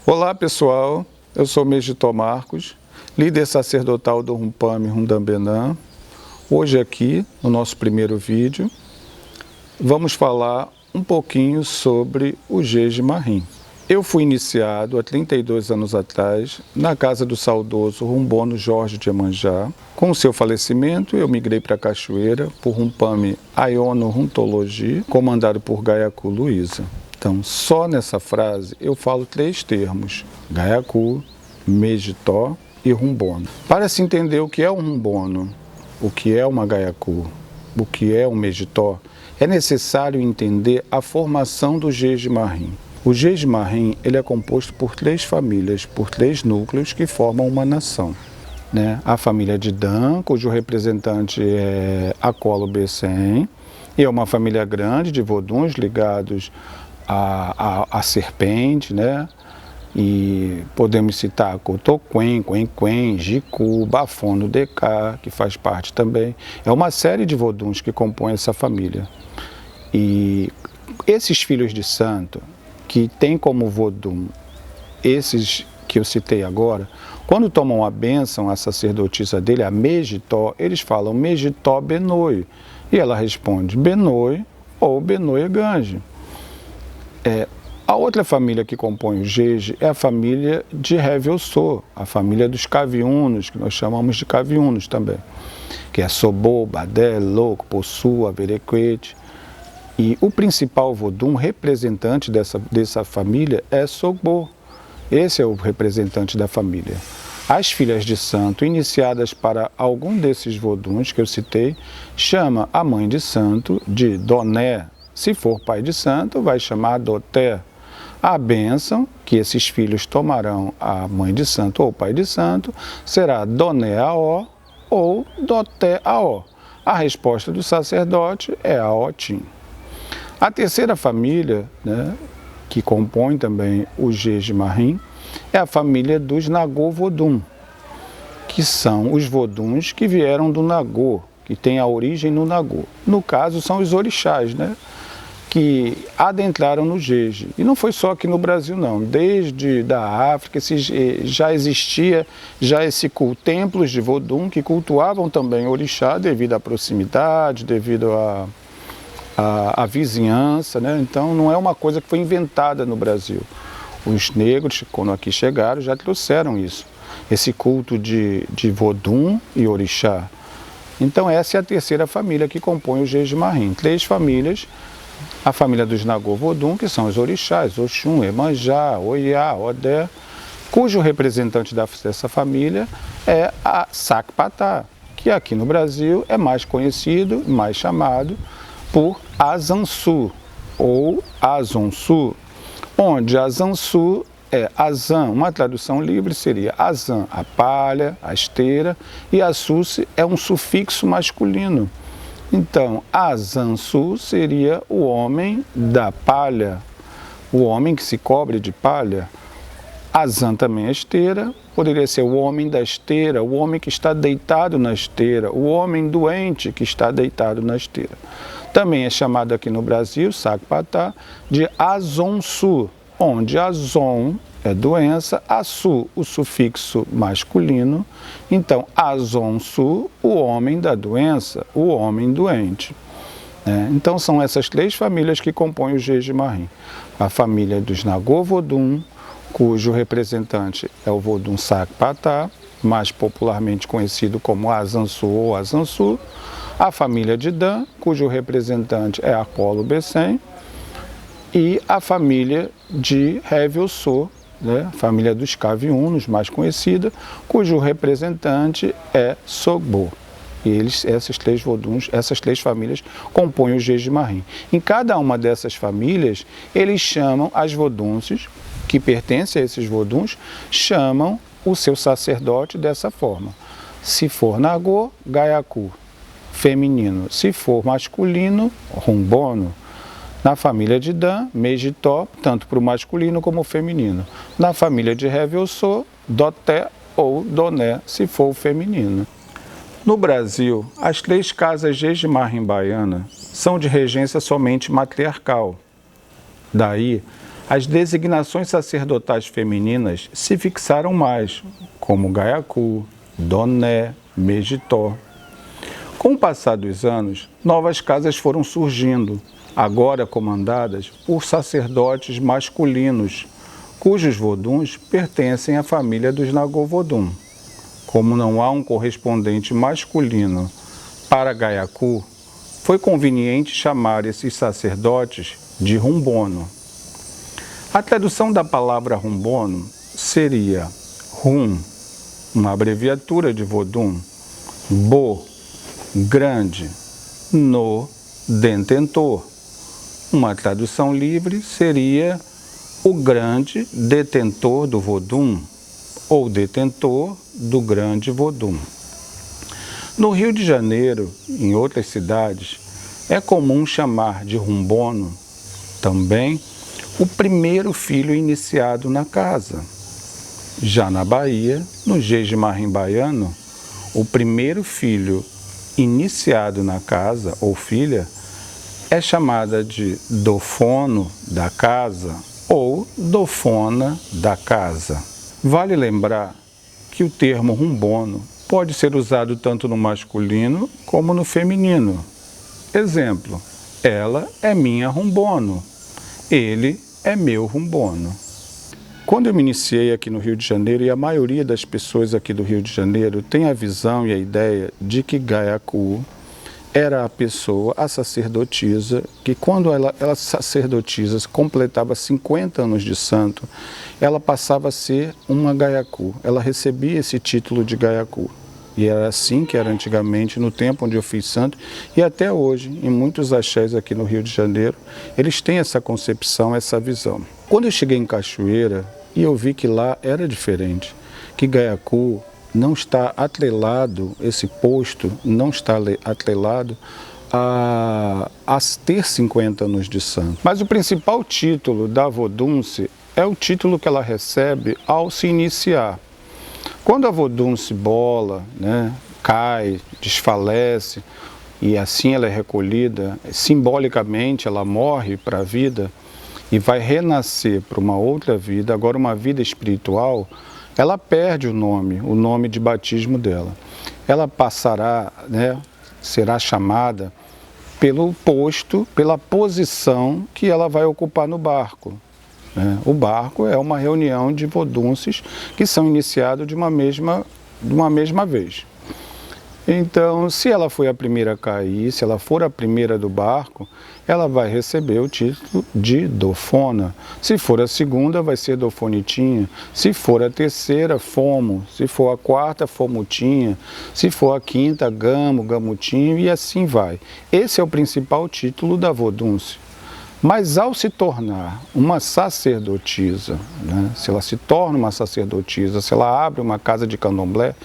Olá pessoal, eu sou Megitó Marcos, líder sacerdotal do Rumpame Rundambenã. Hoje aqui, no nosso primeiro vídeo, vamos falar um pouquinho sobre o Jeje Mahrim. Eu fui iniciado há 32 anos atrás na casa do saudoso Rumbono Jorge de Iemanjá. Com o seu falecimento, eu migrei para a Cachoeira por Rumpame Aiono Runtologi, comandado por Gaiacu Luísa. Então, só nessa frase eu falo 3 termos: Gaiacu, Megitó e Rumbono. Para se entender o que é um Rumbono, o que é uma Gaiacu, o que é um Megitó, é necessário entender a formação do Jeje Mahrim. O Jeje Mahrim ele é composto por 3 famílias, por 3 núcleos que formam uma nação. A família de Dan, cujo representante é Akolo Besen, e é uma família grande de voduns ligados à serpente, E podemos citar Cotoquen, Quen, Jicu, Bafono, Decá, que faz parte também. É uma série de voduns que compõem essa família. E esses filhos de santo, que tem como vodum esses que eu citei agora, quando tomam a bênção, a sacerdotisa dele, a Megitó, eles falam Megitó Benoi. E ela responde Benoi ou Benoi Gange. A outra família que compõe o Jeje é a família de Revelso, a família dos Caviunos, que nós chamamos de Caviunos também, que é Sobô, Badé, Louco, Possu, Averequete. E o principal vodum representante dessa família é Sogbô. Esse é o representante da família. As filhas de santo, iniciadas para algum desses voduns que eu citei, chama a mãe de santo de Doné. Se for pai de santo, vai chamar Doté. A bênção que esses filhos tomarão a mãe de santo ou pai de santo será Doné Aó ou Doté Aó. A resposta do sacerdote é Aotim. A terceira família, que compõe também o Jeje Mahrim, é a família dos Nagô Vodum, que são os voduns que vieram do Nagô, que tem a origem no Nagô. No caso, são os orixás, que adentraram no Jeje. E não foi só aqui no Brasil, não. Desde da África já existia templos de vodum que cultuavam também orixá devido à proximidade, devido a vizinhança, Então não é uma coisa que foi inventada no Brasil. Os negros, quando aqui chegaram, já trouxeram isso, esse culto de vodum e orixá. Então essa é a terceira família que compõe o Jeje Mahrim. 3 famílias: a família dos Nagô Vodum, que são os orixás, Oxum, Iemanjá, Oiá, Odé, cujo representante dessa família é a Sakpatá, que aqui no Brasil é mais conhecido, mais chamado por Azansu ou Azonsu, onde Azansu é Azan, uma tradução livre seria Azan, a palha, a esteira, e Assuce é um sufixo masculino. Então, Azansu seria o homem da palha, o homem que se cobre de palha. Azan também é esteira, poderia ser o homem da esteira, o homem que está deitado na esteira, o homem doente que está deitado na esteira. Também é chamado aqui no Brasil, Sakpatá, de Azonsu, onde Azon é doença, Assu, o sufixo masculino. Então, Azonsu, o homem da doença, o homem doente. Então, são essas 3 famílias que compõem o Jeje Mahrim. A família dos Nagô Vodum, cujo representante é o vodum Sakpatá, mais popularmente conhecido como Azansu ou Azansu. A família de Dan, cujo representante é Akolo Besen. E a família de Revelso, a família dos Caviunos, mais conhecida, cujo representante é Sogbô. E esses 3 voduns, essas 3 famílias compõem o Jeje Mahrim. Em cada uma dessas famílias, eles chamam as vodunces, que pertencem a esses voduns, chamam o seu sacerdote dessa forma. Se for Nagô, Gaiacu, feminino. Se for masculino, Rumbono. Na família de Dan, Megitó, tanto para o masculino como o feminino. Na família de Revelso, Doté ou Doné, se for o feminino. No Brasil, as 3 casas Jeje-Marrim-Baiana são de regência somente matriarcal. Daí, as designações sacerdotais femininas se fixaram mais, como Gaiacu, Doné, Mejitó. Com o passar dos anos, novas casas foram surgindo, agora comandadas por sacerdotes masculinos, cujos voduns pertencem à família dos Nagovodum. Como não há um correspondente masculino para Gaiacu, foi conveniente chamar esses sacerdotes de Rumbono. A tradução da palavra Rumbono seria Rum, uma abreviatura de Vodum, Bo, grande, No, detentor. Uma tradução livre seria o grande detentor do Vodum, ou detentor do grande Vodum. No Rio de Janeiro e em outras cidades, é comum chamar de Rumbono também o primeiro filho iniciado na casa. Já na Bahia, no Jeje-Marrim-Baiano, o primeiro filho iniciado na casa, ou filha, é chamada de dofono da casa ou dofona da casa. Vale lembrar que o termo rumbono pode ser usado tanto no masculino como no feminino. Exemplo, ela é minha rumbono, ele é meu rumbono. Quando eu me iniciei aqui no Rio de Janeiro, e a maioria das pessoas aqui do Rio de Janeiro tem a visão e a ideia de que Gaiacu era a pessoa, a sacerdotisa, que quando ela sacerdotisa completava 50 anos de santo, ela passava a ser uma Gaiacu, ela recebia esse título de Gaiacu. E era assim que era antigamente, no tempo onde eu fiz santo, e até hoje, em muitos axés aqui no Rio de Janeiro, eles têm essa concepção, essa visão. Quando eu cheguei em Cachoeira, e eu vi que lá era diferente, que Gaiacu não está atrelado, esse posto não está atrelado a ter 50 anos de santo. Mas o principal título da Vodunce é o título que ela recebe ao se iniciar. Quando a Vodunce bola, cai, desfalece, e assim ela é recolhida, simbolicamente ela morre para a vida e vai renascer para uma outra vida, agora uma vida espiritual, ela perde o nome de batismo dela. Ela passará, será chamada pelo posto, pela posição que ela vai ocupar no barco. O barco é uma reunião de vodunces que são iniciados de uma mesma vez. Então, se ela foi a primeira a cair, se ela for a primeira do barco, ela vai receber o título de dofona. Se for a segunda, vai ser dofonitinha. Se for a terceira, fomo. Se for a quarta, fomutinha. Se for a quinta, gamo, gamutinho, e assim vai. Esse é o principal título da Vodunce. Mas ao se tornar uma sacerdotisa, se ela se torna uma sacerdotisa, se ela abre uma casa de candomblé,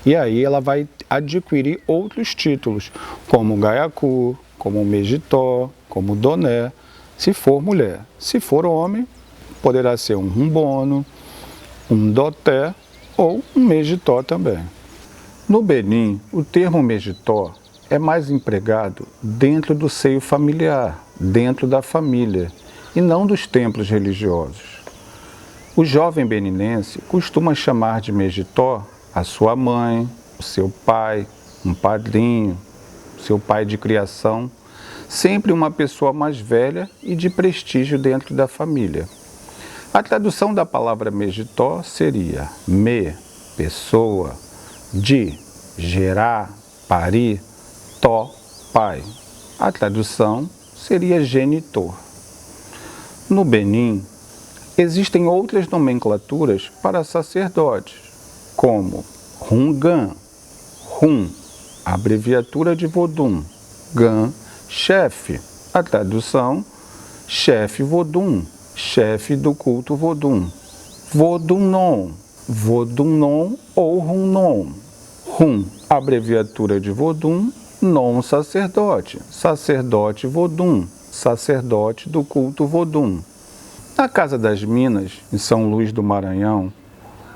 e aí ela vai adquirir outros títulos, como Gaiacu, como Mejitó, como Doné, se for mulher. Se for homem, poderá ser um rumbono, um doté ou um Mejitó também. No Benin, o termo Mejitó é mais empregado dentro do seio familiar, dentro da família, e não dos templos religiosos. O jovem beninense costuma chamar de Mejitó a sua mãe, o seu pai, um padrinho, seu pai de criação, sempre uma pessoa mais velha e de prestígio dentro da família. A tradução da palavra Mejitó seria me, pessoa, de, gerar, parir, tó, pai. A tradução seria genitor. No Benin, existem outras nomenclaturas para sacerdotes, como Rungan, Rum, abreviatura de Vodum, Gan, chefe. A tradução, chefe Vodum, chefe do culto Vodum. Vodumnon, Vodumnon ou Rumnon. Rum, abreviatura de Vodum, non sacerdote, sacerdote Vodum, sacerdote do culto Vodum. Na Casa das Minas, em São Luís do Maranhão,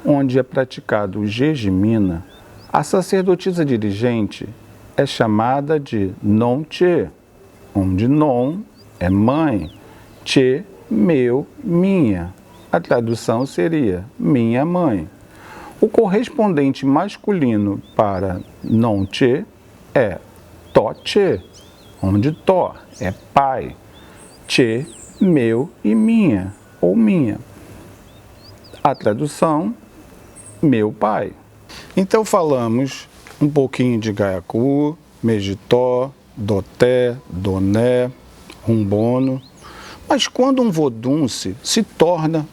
onde é praticado o Jejimina, a sacerdotisa dirigente é chamada de non-che, onde non é mãe, che, meu, minha. A tradução seria minha mãe. O correspondente masculino para non-che é to-che, onde to é pai, che, meu e minha, ou minha. A tradução, meu pai. Então falamos um pouquinho de Gaiacu, Mejitó, Doté, Doné, Rumbono. Mas quando um vodunce se torna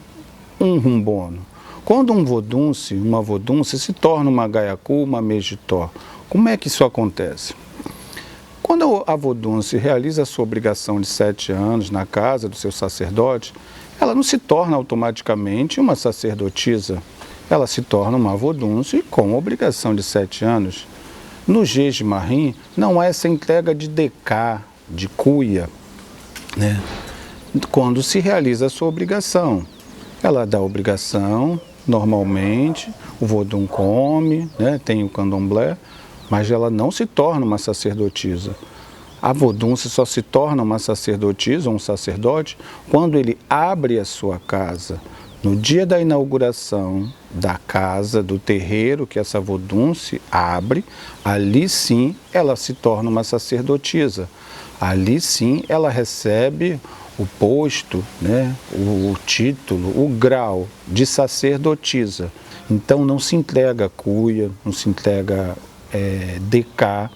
um rumbono? Quando um vodunce, uma vodunce, se torna uma Gaiacu, uma Mejitó, como é que isso acontece? Quando a vodunce realiza a sua obrigação de 7 anos na casa do seu sacerdote, ela não se torna automaticamente uma sacerdotisa. Ela se torna uma vodunce com obrigação de 7 anos. No Jejimahrim, não há essa entrega de decá, de cuia, né? Quando se realiza a sua obrigação. Ela dá a obrigação, normalmente, o vodun come, né? Tem o candomblé, mas ela não se torna uma sacerdotisa. A vodunce só se torna uma sacerdotisa, um sacerdote, quando ele abre a sua casa. No dia da inauguração da casa, do terreiro que essa vodunce abre, ali sim ela se torna uma sacerdotisa. Ali sim ela recebe o posto, né, o título, o grau de sacerdotisa. Então não se entrega cuia, não se entrega decá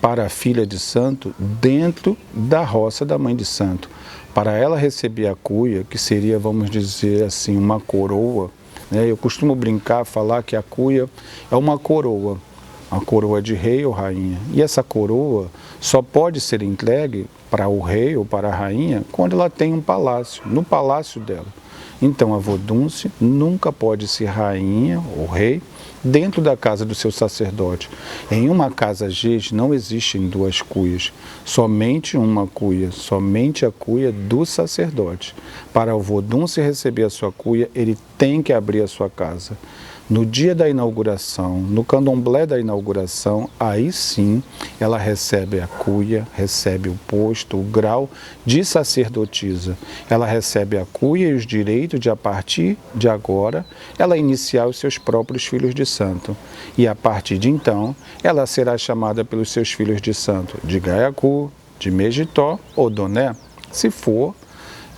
para a filha de santo dentro da roça da mãe de santo. Para ela receber a cuia, que seria, vamos dizer assim, uma coroa, né? Eu costumo brincar, falar que a cuia é uma coroa de rei ou rainha. E essa coroa só pode ser entregue para o rei ou para a rainha quando ela tem um palácio, no palácio dela. Então a vodunce nunca pode ser rainha ou rei dentro da casa do seu sacerdote. Em uma casa jeje não existem 2 cuias, somente uma cuia, somente a cuia do sacerdote. Para o vodunce receber a sua cuia, ele tem que abrir a sua casa. No dia da inauguração, no candomblé da inauguração, aí sim ela recebe a cuia, recebe o posto, o grau de sacerdotisa. Ela recebe a cuia e os direitos de, a partir de agora, ela iniciar os seus próprios filhos de santo. E a partir de então, ela será chamada pelos seus filhos de santo de Gaiacu, de Mejitó ou Doné, se for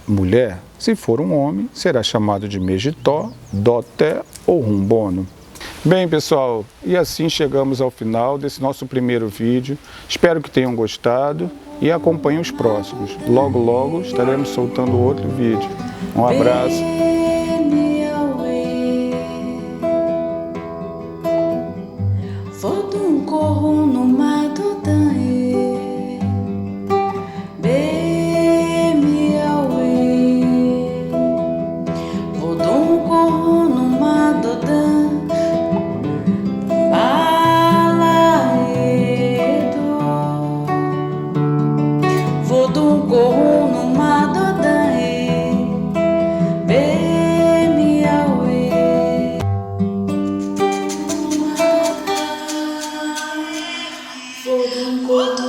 mulher. Se for um homem, será chamado de Mejitó, Doté ou Rumbono. Bem, pessoal, e assim chegamos ao final desse nosso primeiro vídeo. Espero que tenham gostado e acompanhem os próximos. Logo, logo estaremos soltando outro vídeo. Um abraço. Vodun